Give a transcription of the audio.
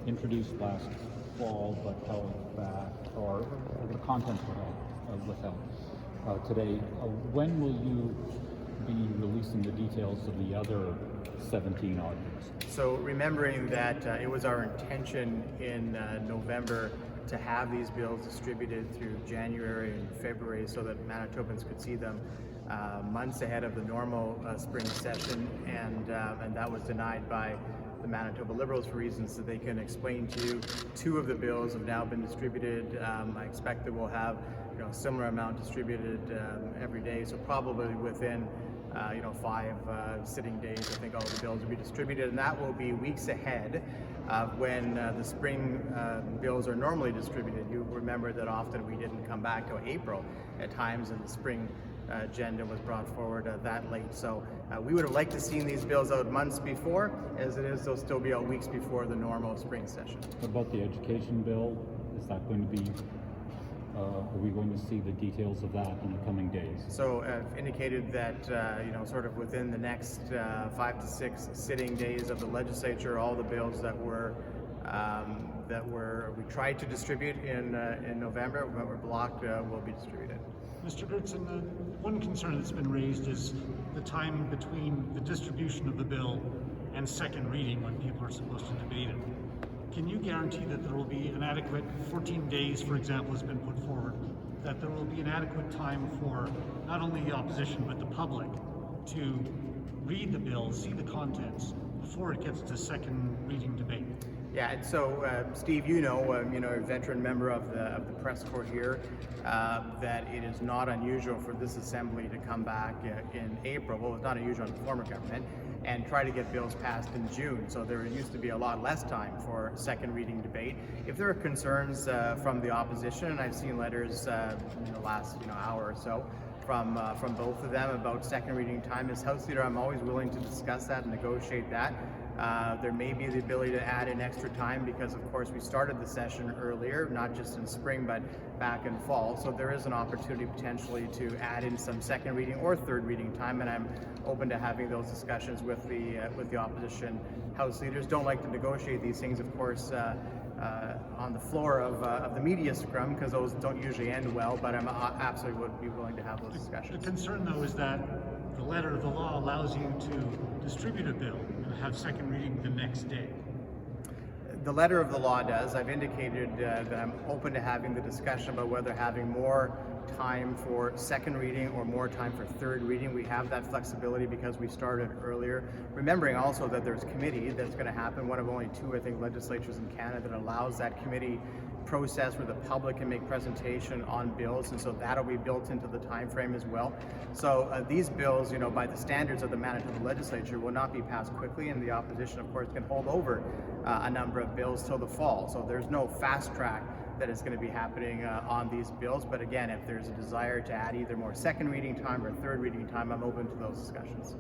introduced last fall but held back, or the contents were withheld today. When will you be releasing the details of the other 17 odd bills? So remembering that it was our intention in November to have these bills distributed through January and February so that Manitobans could see them months ahead of the normal spring session, and that was denied by the Manitoba Liberals for reasons that they can explain to you. Two of the bills have now been distributed. I expect that we'll have a similar amount distributed every day, so probably within 5 sitting days, I think all the bills will be distributed, and that will be weeks ahead of when the spring bills are normally distributed. You remember that often we didn't come back till April at times, and the spring agenda was brought forward that late. So we would have liked to seen these bills out months before. As it is, they'll still be out weeks before the normal spring session. What about the education bill? Is that going to be are we going to see the details of that in the coming days? So I've indicated that sort of within the next 5 to 6 sitting days of the legislature, all the bills that we tried to distribute in November but were blocked will be distributed. Mr. Goertzen, one concern that's been raised is the time between the distribution of the bill and second reading when people are supposed to debate it. Can you guarantee that there will be an adequate 14 days, for example, has been put forward, that there will be an adequate time for not only the opposition but the public to read the bill, see the contents before it gets to second reading debate? Yeah, and so Steve, a veteran member of the press corps here, that it is not unusual for this assembly to come back in April. Well, it's not unusual in the former government, and try to get bills passed in June. So there used to be a lot less time for second reading debate. If there are concerns from the opposition, and I've seen letters in the last hour or so from both of them about second reading time, as House Leader, I'm always willing to discuss that and negotiate that. There may be the ability to add in extra time because, of course, we started the session earlier, not just in spring, but back in fall. So there is an opportunity potentially to add in some second reading or third reading time, and I'm open to having those discussions with the opposition House leaders. Don't like to negotiate these things, of course, on the floor of the media scrum, because those don't usually end well, but I'm absolutely would be willing to have those discussions. The concern, though, is that the letter of the law allows you to distribute a bill and have second reading the next day. The letter of the law does. I've indicated that I'm open to having the discussion about whether having more time for second reading or more time for third reading. We have that flexibility because we started earlier. Remembering also that there's committee that's going to happen, one of only 2, I think, legislatures in Canada that allows that committee process where the public can make presentation on bills, and so that'll be built into the time frame as well. So these bills, by the standards of the Manitoba legislature, will not be passed quickly, and the opposition, of course, can hold over a number of bills till the fall. So there's no fast track that is going to be happening on these bills. But again, if there's a desire to add either more second reading time or third reading time, I'm open to those discussions.